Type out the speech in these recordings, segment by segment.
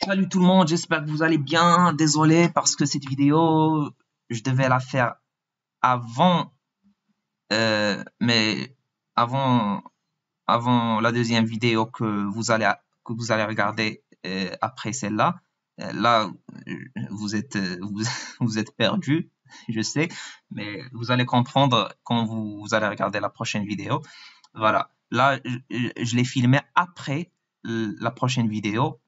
Salut tout le monde, j'espère que vous allez bien. Désolé parce que cette vidéo, je devais la faire avant, mais avant, avant la deuxième vidéo que vous allez regarder après celle-là. Là, vous êtes vous êtes perdu, je sais, mais vous allez comprendre quand vous allez regarder la prochaine vidéo. Voilà. Là, je l'ai filmé après la prochaine vidéo.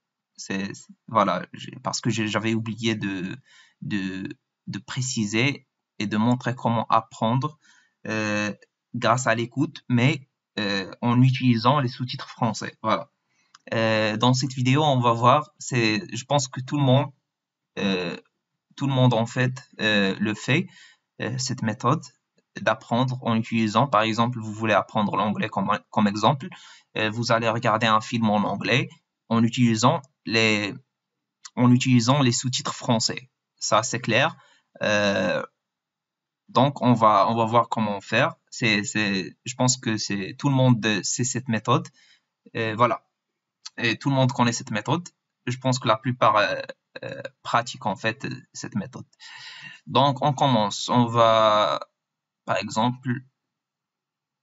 Voilà, parce que j'avais oublié de, de préciser et de montrer comment apprendre euh, grâce à l'écoute, mais en utilisant les sous-titres français. Voilà. Dans cette vidéo, on va voir, je pense que euh, tout le monde en fait le fait, cette méthode d'apprendre en utilisant, par exemple, vous voulez apprendre l'anglais comme exemple, vous allez regarder un film en anglais en utilisant les sous-titres français. Ça, c'est clair. Euh, donc, on va voir comment faire. Je pense que tout le monde sait cette méthode. Voilà. Et tout le monde connaît cette méthode. Je pense que la plupart pratiquent en fait cette méthode. Donc, on commence. On va, par exemple,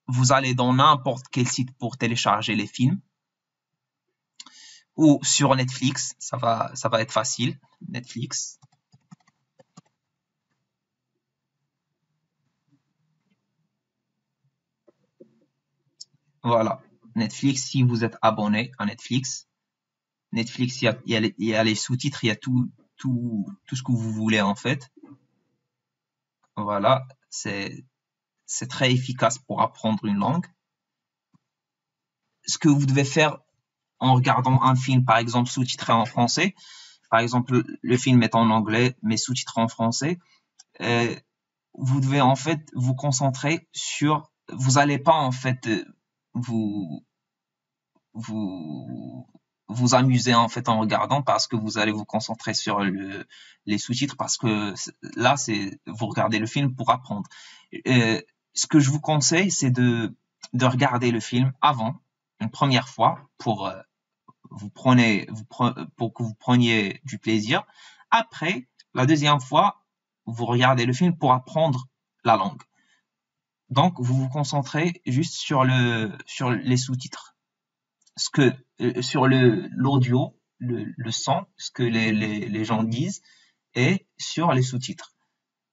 vous allez dans n'importe quel site pour télécharger les films ou sur Netflix. Ça va être facile. Netflix. Voilà. Netflix, si vous êtes abonné à Netflix, il y a les sous-titres, il y a tout ce que vous voulez en fait. Voilà. C'est très efficace pour apprendre une langue. Ce que vous devez faire en regardant un film, par exemple, sous-titré en français, par exemple, le film est en anglais, mais sous-titré en français, euh, vous devez en fait vous concentrer vous allez pas en fait vous, vous, vous amuser en fait en regardant parce que vous allez vous concentrer sur les sous-titres parce que là, vous regardez le film pour apprendre. Euh, Ce que je vous conseille, c'est de regarder le film avant, une première fois, pour que vous preniez du plaisir. Après, la deuxième fois, vous regardez le film pour apprendre la langue. Donc, vous vous concentrez juste sur les sous-titres, sur l'audio, le son, ce que les gens disent, et sur les sous-titres.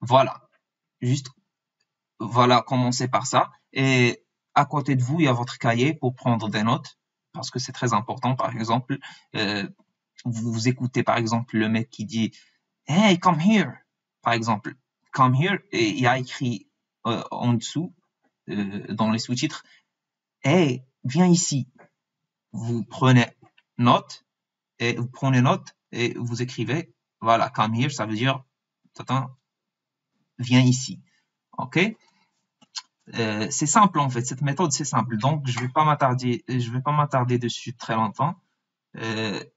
Voilà. Juste, voilà, commencez par ça. Et à côté de vous, il y a votre cahier pour prendre des notes, parce que c'est très important. Par exemple, euh, vous écoutez par exemple le mec qui dit Hey, come here, par exemple, come here, et il y a écrit en dessous, dans les sous-titres, Hey, viens ici. Vous prenez note et vous écrivez, voilà, come here, ça veut dire, attends, viens ici, ok? C'est simple en fait, cette méthode c'est simple, donc je vais pas m'attarder dessus très longtemps.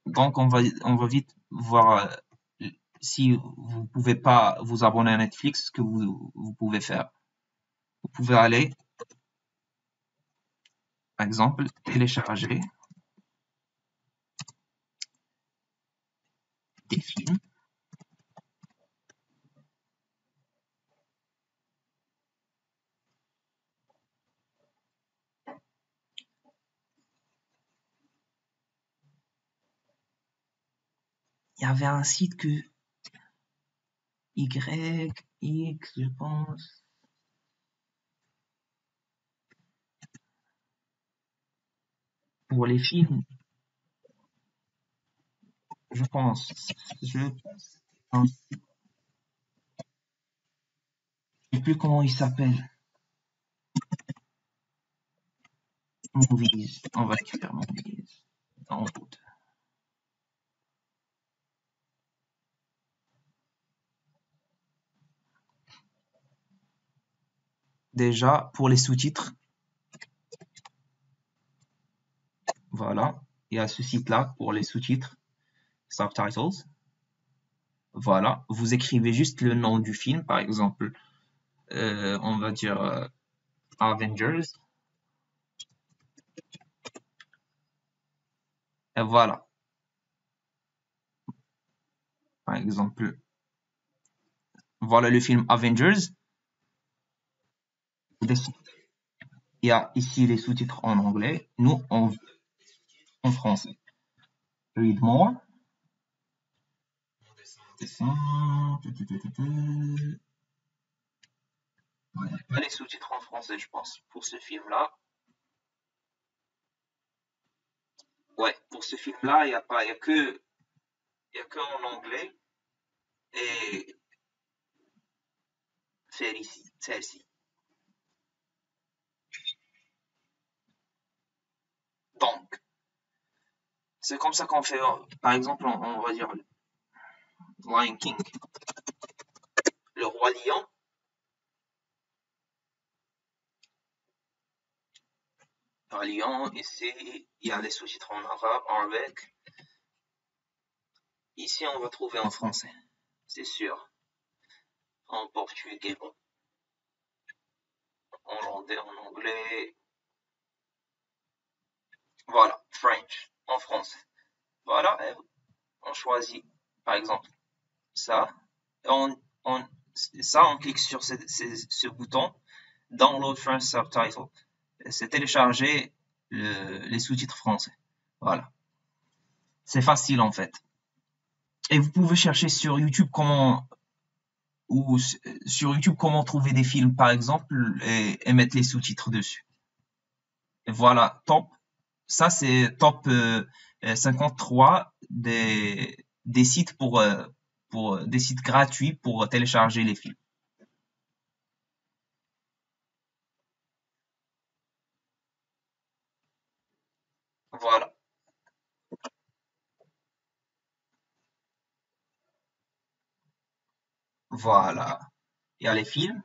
Donc on va vite voir si vous pouvez pas vous abonner à Netflix, ce que vous pouvez faire. Vous pouvez aller, par exemple, télécharger des films. Il y avait un site que X, je pense, pour les films, je pense, je ne sais plus comment il s'appelle. Movies, on va écrire movies. Download. Déjà, pour les sous-titres, voilà, il y a ce site-là pour les sous-titres, subtitles. Voilà, vous écrivez juste le nom du film, par exemple, on va dire Avengers, et voilà. Par exemple, voilà le film Avengers. Il y a ici les sous-titres en anglais, nous en français. Read more. Il n'y a pas les sous-titres en français, je pense, pour ce film-là. Ouais, pour ce film-là, il y a pas, il y a que en anglais et celle-ci. Donc, c'est comme ça qu'on fait, par exemple, on va dire Lion King, le roi lion. Roi lion, ici, il y a les sous-titres en arabe, en avec. Ici, on va trouver en français, c'est sûr. En portugais, en hollandais, en anglais. Voilà, French, en français. Voilà, on choisit, par exemple, ça. On, on clique sur ce bouton, Download French Subtitle. C'est télécharger les sous-titres français. Voilà. C'est facile en fait. Et vous pouvez chercher sur YouTube comment trouver des films par exemple et mettre les sous-titres dessus. Et voilà, ça c'est top 53 des sites pour des sites gratuits pour télécharger les films. Voilà. Voilà. Il y a les films.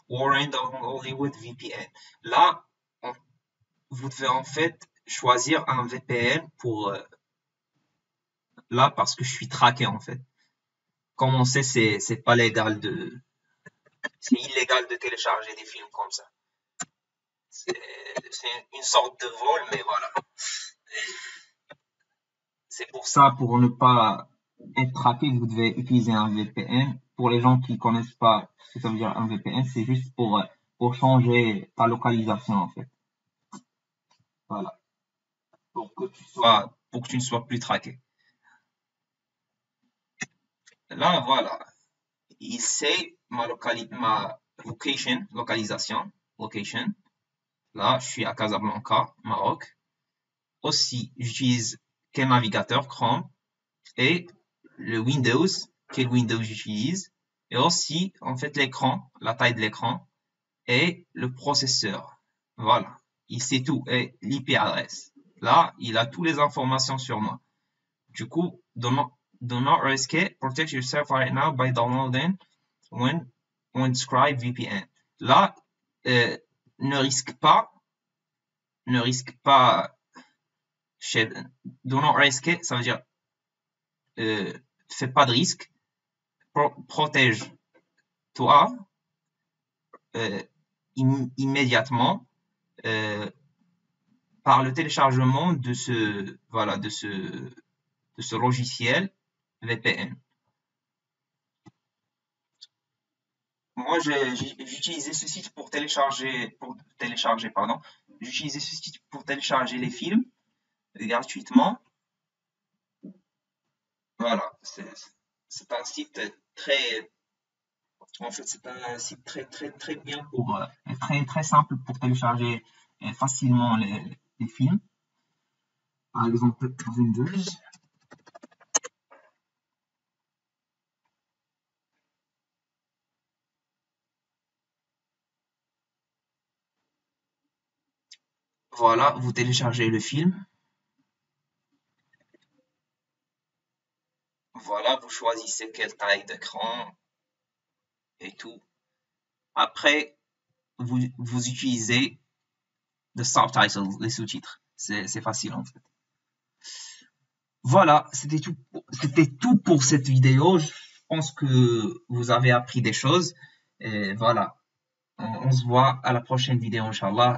Warren Hollywood VPN. Là, vous devez en fait choisir un VPN pour là parce que je suis traqué en fait. Comme on sait, c'est pas légal c'est illégal de télécharger des films comme ça. C'est une sorte de vol, mais voilà. C'est pour ça, pour ne pas être traqué, vous devez utiliser un VPN. Pour les gens qui connaissent pas ce que ça veut dire un VPN, c'est juste pour changer ta localisation en fait. Voilà. Pour que tu ne sois plus traqué. Là, voilà. Il sait ma localisation. Là, je suis à Casablanca, Maroc. Aussi, j'utilise quel navigateur, Chrome, et le Windows, quel Windows j'utilise, et aussi, en fait, l'écran, la taille de l'écran, et le processeur. Voilà. Il sait tout, et l'IP adresse. Là, il a toutes les informations sur moi. Du coup, do not risk it. Protect yourself right now by downloading Windscribe VPN. Là, ne risque pas, do not risk it, ça veut dire, fais pas de risque, protège toi, immédiatement, par le téléchargement de ce logiciel VPN. Moi, j'utilisais ce site pour télécharger, j'utilisais ce site pour télécharger les films gratuitement. Voilà, c'est un site c'est un site très bien pour, très simple pour télécharger facilement les films. Par exemple, Avengers. Voilà, vous téléchargez le film. Voilà, vous choisissez quelle taille d'écran et tout. Après, vous utilisez the subtitles, les sous-titres. C'est facile en fait. Voilà, c'était tout pour cette vidéo. Je pense que vous avez appris des choses. Et voilà, on se voit à la prochaine vidéo, Inch'Allah.